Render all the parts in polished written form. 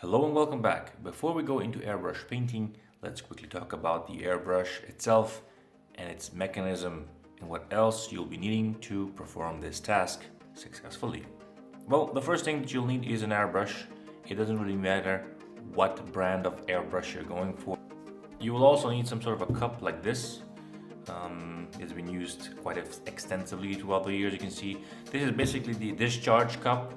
Hello and welcome back. Before we go into airbrush painting, let's quickly talk about the airbrush itself and its mechanism and what else you'll be needing to perform this task successfully. Well, the first thing that you'll need is an airbrush. It doesn't really matter what brand of airbrush you're going for. You will also need some sort of a cup like this. It's been used quite extensively throughout the years. You can see this is basically the discharge cup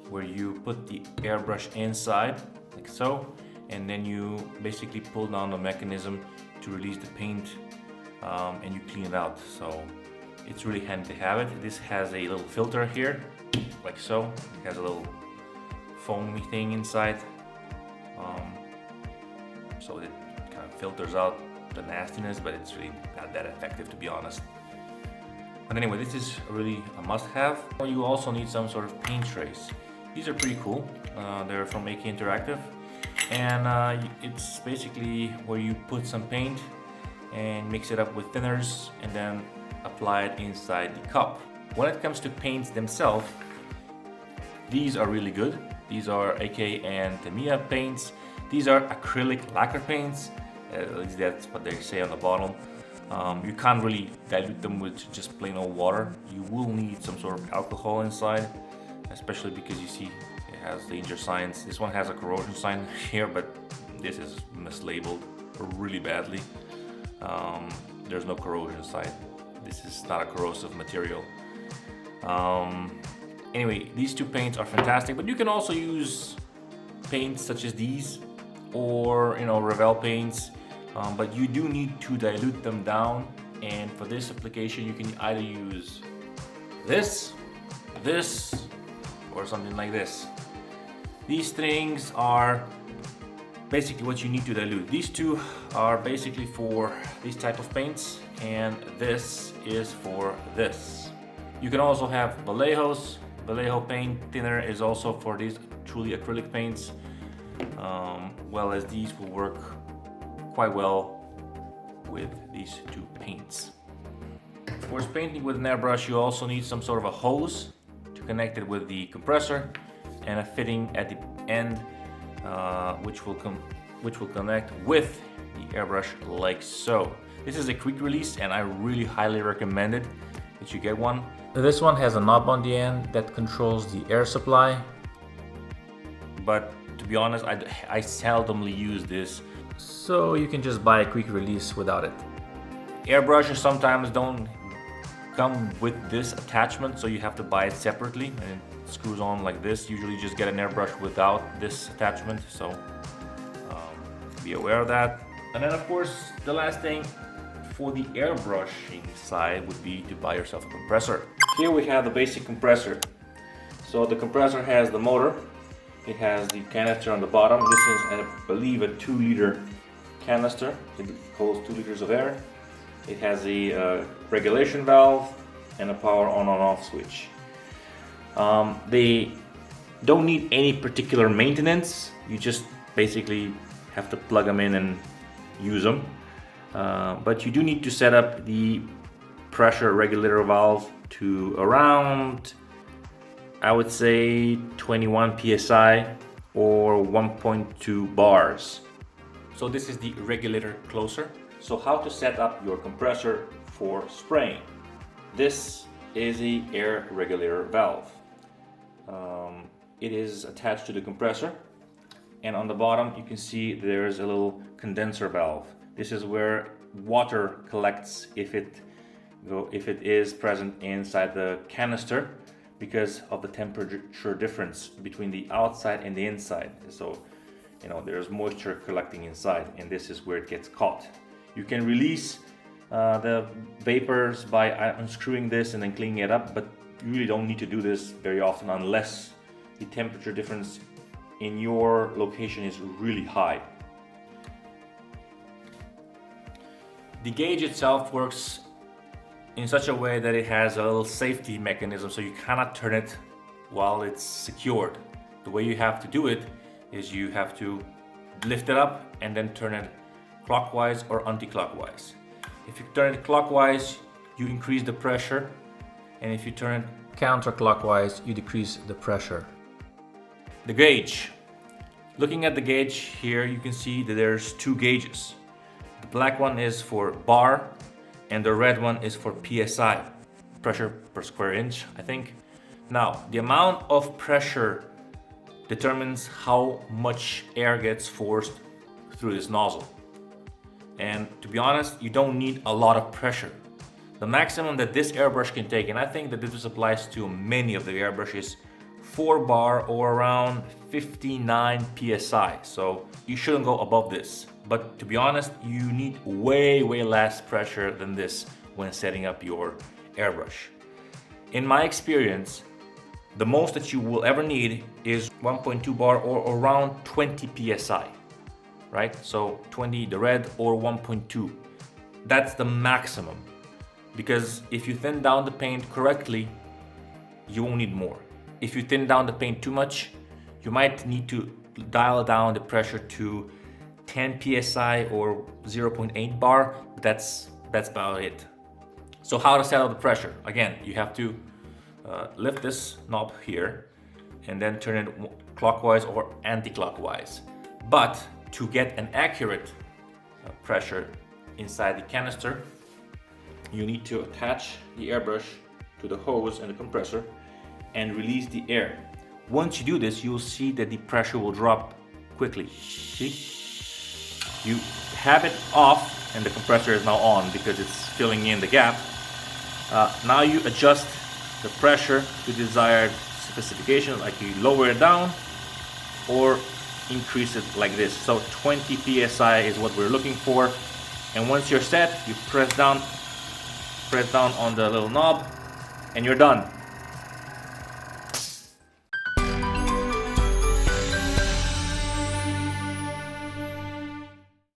where you put the airbrush inside like so, and then you basically pull down the mechanism to release the paint and you clean it out. So it's really handy to have it. This has a little filter here like so. It has a little foamy thing inside, so it kind of filters out the nastiness, but it's really not that effective, to be honest. But anyway, this is really a must-have. You also need some sort of paint trays. These are pretty cool. They're from AK Interactive, and it's basically where you put some paint and mix it up with thinners and then apply it inside the cup. When it comes to paints themselves, these are really good. These are AK and Tamiya paints. These are acrylic lacquer paints. At least that's what they say on the bottle. You can't really dilute them with just plain old water. You will need some sort of alcohol inside, especially because you see it has danger signs. This one has a corrosion sign here, but this is mislabeled really badly. There's no corrosion sign. This is not a corrosive material. Anyway, these two paints are fantastic, but you can also use paints such as these or Revell paints, but you do need to dilute them down. And for this application, you can either use this, or something like this. These things are basically what you need to dilute. These two are basically for these type of paints, and this is for this. You can also have Vallejos. Vallejo paint thinner is also for these truly acrylic paints, well as these will work quite well with these two paints. Of course, painting with an airbrush, you also need some sort of a hose to connect it with the compressor and a fitting at the end, which will connect with the airbrush like so. This is a quick release, and I really highly recommend it that you get one. This one has a knob on the end that controls the air supply, but to be honest, I seldomly use this, so you can just buy a quick release without it. Airbrushes sometimes don't come with this attachment, so you have to buy it separately, and it screws on like this. Usually you just get an airbrush without this attachment, so be aware of that. And then of course, the last thing for the airbrushing side would be to buy yourself a compressor. Here we have the basic compressor. So the compressor has the motor, it has the canister on the bottom. This is, I believe, a 2-liter canister. It holds 2 liters of air. It has a regulation valve and a power on and off switch. They don't need any particular maintenance. You just basically have to plug them in and use them. But you do need to set up the pressure regulator valve to around, I would say, 21 psi or 1.2 bars. So this is the regulator closer. So how to set up your compressor for spraying? This is the air regulator valve. It is attached to the compressor, and on the bottom you can see there's a little condenser valve. This is where water collects if it is present inside the canister, because of the temperature difference between the outside and the inside. So there's moisture collecting inside, and this is where it gets caught. You can release the vapors by unscrewing this and then cleaning it up, but you really don't need to do this very often unless the temperature difference in your location is really high. The gauge itself works in such a way that it has a little safety mechanism, so you cannot turn it while it's secured. The way you have to do it is you have to lift it up and then turn it clockwise or anti-clockwise. If you turn it clockwise, you increase the pressure, and if you turn it counterclockwise, you decrease the pressure. The gauge. Looking at the gauge here, you can see that there's two gauges. The black one is for bar and the red one is for PSI, pressure per square inch, I think. Now, the amount of pressure determines how much air gets forced through this nozzle. And to be honest, you don't need a lot of pressure. The maximum that this airbrush can take, and I think that this applies to many of the airbrushes, 4 bar or around 59 psi. So you shouldn't go above this. But to be honest, you need way less pressure than this when setting up your airbrush. In my experience, the most that you will ever need is 1.2 bar or around 20 psi, right? So 20 the red or 1.2. That's the maximum. Because if you thin down the paint correctly, you won't need more. If you thin down the paint too much, you might need to dial down the pressure to 10 psi or 0.8 bar. That's about it. So how to set up the pressure? Again, you have to lift this knob here and then turn it clockwise or anti-clockwise. But to get an accurate pressure inside the canister, you need to attach the airbrush to the hose and the compressor and release the air. Once you do this, you'll see that the pressure will drop quickly. See? You have it off and the compressor is now on because it's filling in the gap. Now you adjust the pressure to desired specification, like you lower it down or increase it like this. So 20 psi is what we're looking for. And once you're set, you press down on the little knob and you're done.